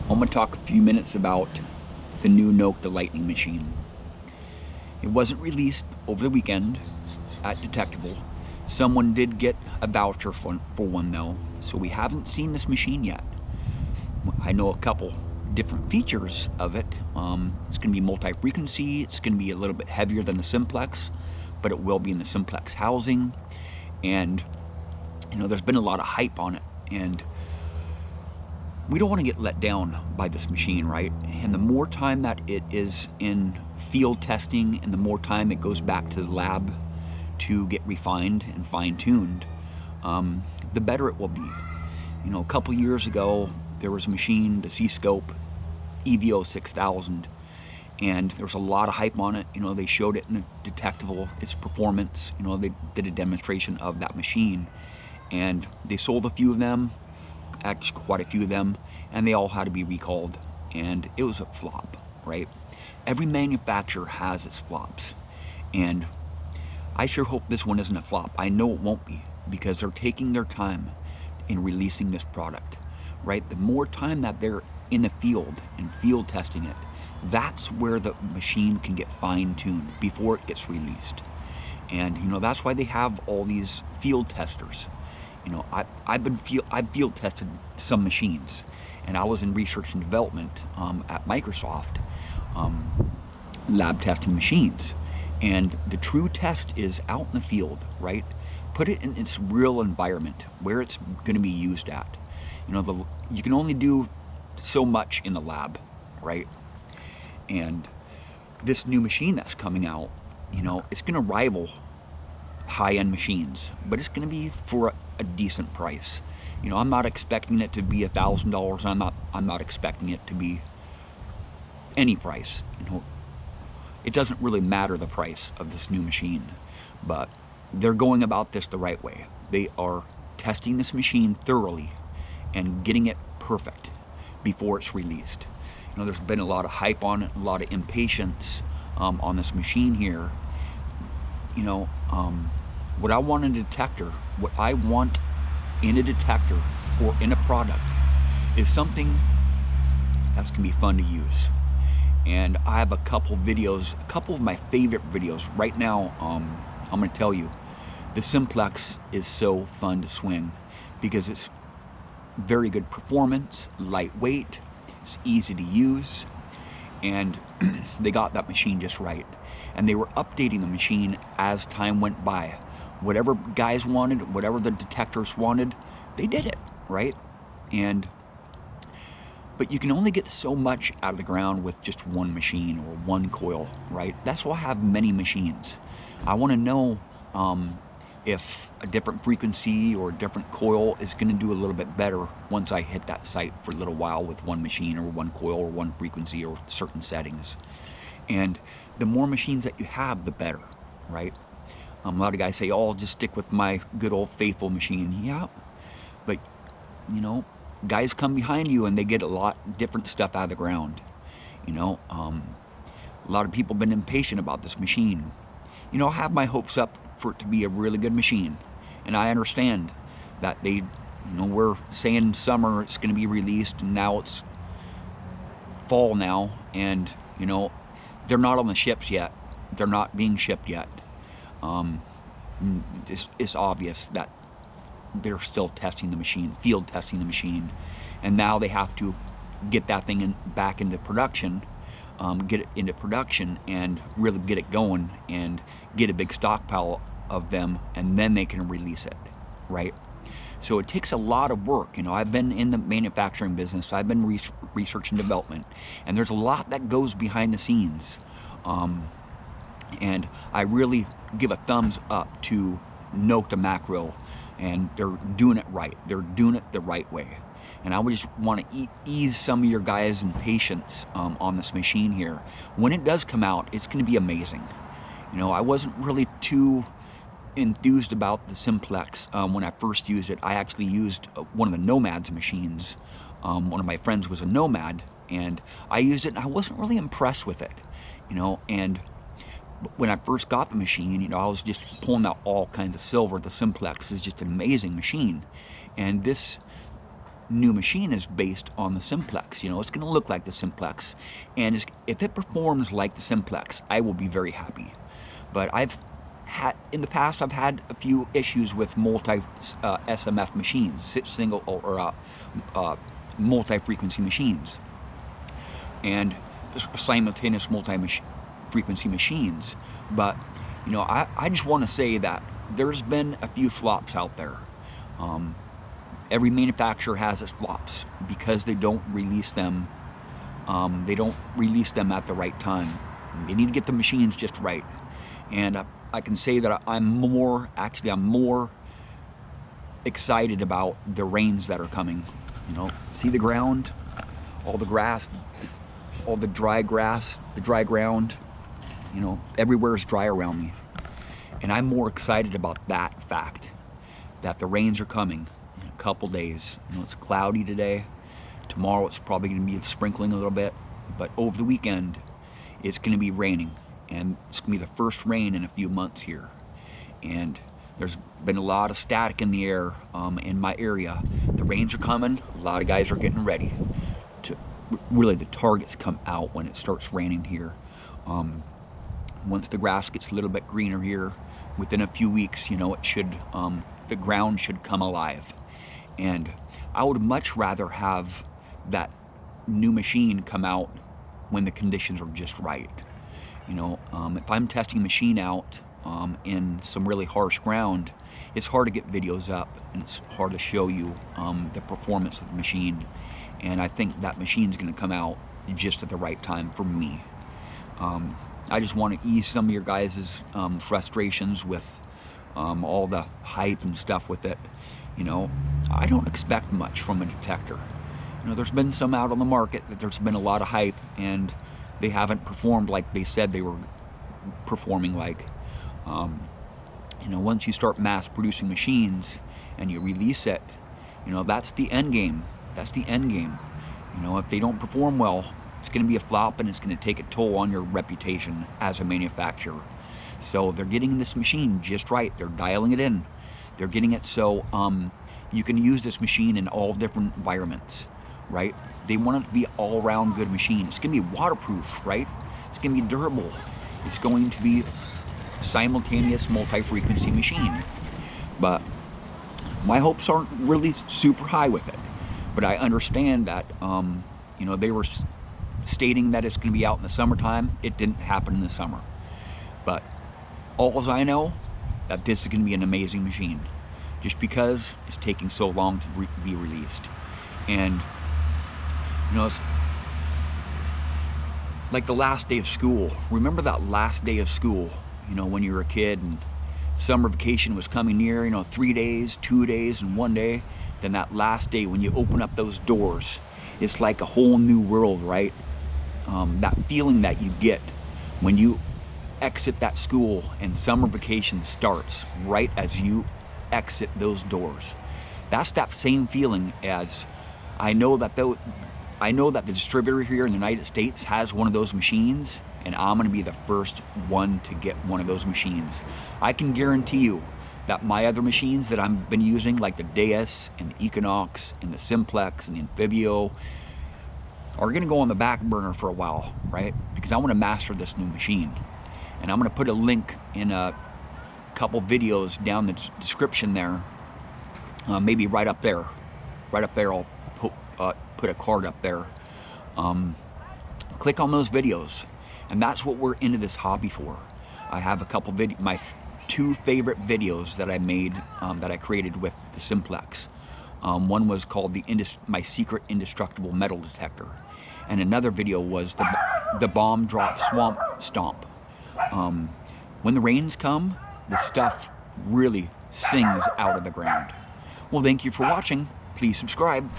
I'm going to talk a few minutes about the new Nokta Lightning machine. It wasn't released over the weekend at Detectable. Someone did get a voucher for one though, so we haven't seen this machine yet. I know a couple different features of it. It's going to be multi-frequency, it's going to be a little bit heavier than the Simplex, but it will be in the Simplex housing. And there's been a lot of hype on it, and we don't want to get let down by this machine, right? And the more time that it is in field testing and the more time it goes back to the lab to get refined and fine-tuned, the better it will be. A couple years ago, there was a machine, the C-Scope EVO 6000, and there was a lot of hype on it. They showed it in the Detectable, its performance. They did a demonstration of that machine, and they sold a few of them, actually quite a few of them, and they all had to be recalled, and it was a flop, right? Every manufacturer has its flops, and I sure hope this one isn't a flop. I know it won't be, because they're taking their time in releasing this product, right? The more time that they're in the field and field testing it, that's where the machine can get fine-tuned before it gets released. And that's why they have all these field testers. I've field tested some machines, and I was in research and development at Microsoft, lab testing machines. And the true test is out in the field, right? Put it in its real environment where it's going to be used at. You can only do so much in the lab, right? And this new machine that's coming out, it's going to rival high-end machines, but it's going to be for a decent price. I'm not expecting it to be $1,000. I'm not expecting it to be any price. It doesn't really matter the price of this new machine, but they're going about this the right way. They are testing this machine thoroughly and getting it perfect before it's released. There's been a lot of hype on it, a lot of impatience on this machine here. What I want in a detector, what I want in a detector or in a product is something that's gonna be fun to use. And I have a couple videos, a couple of my favorite videos. Right now, I'm gonna tell you, the Simplex is so fun to swing because it's very good performance, lightweight, it's easy to use, and they got that machine just right. And they were updating the machine as time went by. Whatever guys wanted, whatever the detectors wanted, they did it, right? But you can only get so much out of the ground with just one machine or one coil, right? That's why I have many machines. I want to know if a different frequency or a different coil is going to do a little bit better once I hit that site for a little while with one machine or one coil or one frequency or certain settings. And the more machines that you have, the better, right? A lot of guys say, oh, I'll just stick with my good old faithful machine. Yeah, but guys come behind you and they get a lot different stuff out of the ground. A lot of people have been impatient about this machine. I have my hopes up for it to be a really good machine, and I understand that we're saying summer it's going to be released, and now it's fall now, and they're not on the ships yet. They're not being shipped yet. It's obvious that they're still testing the machine, field testing the machine, and now they have to get that thing back into production, get it into production and really get it going and get a big stockpile of them, and then they can release it, right? So it takes a lot of work. I've been in the manufacturing business, I've been research and development, and there's a lot that goes behind the scenes. And I really give a thumbs up to Nokta Makro, and they're doing it right. They're doing it the right way. And I would just want to ease some of your guys' impatience on this machine here. When it does come out, it's going to be amazing. I wasn't really too enthused about the Simplex when I first used it. I actually used one of the Nomad's machines. One of my friends was a Nomad, and I used it, and I wasn't really impressed with it. And when I first got the machine, I was just pulling out all kinds of silver. The Simplex is just an amazing machine, and this new machine is based on the Simplex. You know, it's going to look like the Simplex, and if it performs like the Simplex, I will be very happy. But in the past, I've had a few issues with multi SMF machines, single or multi-frequency machines, and simultaneous multi-frequency machines. But you know, I just want to say that there's been a few flops out there. Every manufacturer has its flops because they don't release them. They don't release them at the right time. They need to get the machines just right. And I can say that I'm more excited about the rains that are coming. You know, see the ground, all the grass, all the dry grass, the dry ground. You know, everywhere is dry around me. And I'm more excited about that fact, that the rains are coming in a couple days. You know, it's cloudy today. Tomorrow it's probably going to be sprinkling a little bit. But over the weekend, it's going to be raining. And it's going to be the first rain in a few months here. And there's been a lot of static in the air in my area. The rains are coming. A lot of guys are getting ready. Really, the targets come out when it starts raining here. Once the grass gets a little bit greener here, within a few weeks, you know, it should, the ground should come alive. And I would much rather have that new machine come out when the conditions are just right. You know, if I'm testing a machine out in some really harsh ground, it's hard to get videos up and it's hard to show you the performance of the machine. And I think that machine's going to come out just at the right time for me. I just want to ease some of your guys' frustrations with all the hype and stuff with it. You know, I don't expect much from a detector. You know, there's been some out on the market that there's been a lot of hype and they haven't performed like they said they were performing like. You know, once you start mass producing machines and you release it, you know, that's the end game. That's the end game. You know, if they don't perform well, it's going to be a flop and it's going to take a toll on your reputation as a manufacturer. So they're getting this machine just right. They're dialing it in. They're getting it so you can use this machine in all different environments, right? They want it to be an all-around good machine. It's going to be waterproof, right? It's going to be durable. It's going to be a simultaneous multi-frequency machine. But my hopes aren't really super high with it. But I understand that, you know, they were stating that it's going to be out in the summertime. It didn't happen in the summer. But all as I know, that this is going to be an amazing machine, just because it's taking so long to be released. And you know, it's like the last day of school. Remember that last day of school, you know, when you were a kid and summer vacation was coming near, you know, 3 days, 2 days, and 1 day. Then that last day when you open up those doors, it's like a whole new world, right? That feeling that you get when you exit that school and summer vacation starts right as you exit those doors. That's that same feeling as I know that the distributor here in the United States has one of those machines, and I'm going to be the first one to get one of those machines. I can guarantee you that my other machines that I've been using, like the Deus and the Equinox and the Simplex and the Amphibio, are going to go on the back burner for a while, right? Because I want to master this new machine. And I'm going to put a link in a couple videos down the description there, maybe right up there. Right up there, I'll put a card up there. Click on those videos. And that's what we're into this hobby for. I have a couple my 2 favorite videos that I made, that I created with the Simplex. One was called my secret indestructible metal detector, and another video was the bomb drop swamp stomp. When the rains come, the stuff really sings out of the ground. Well, thank you for watching. Please subscribe.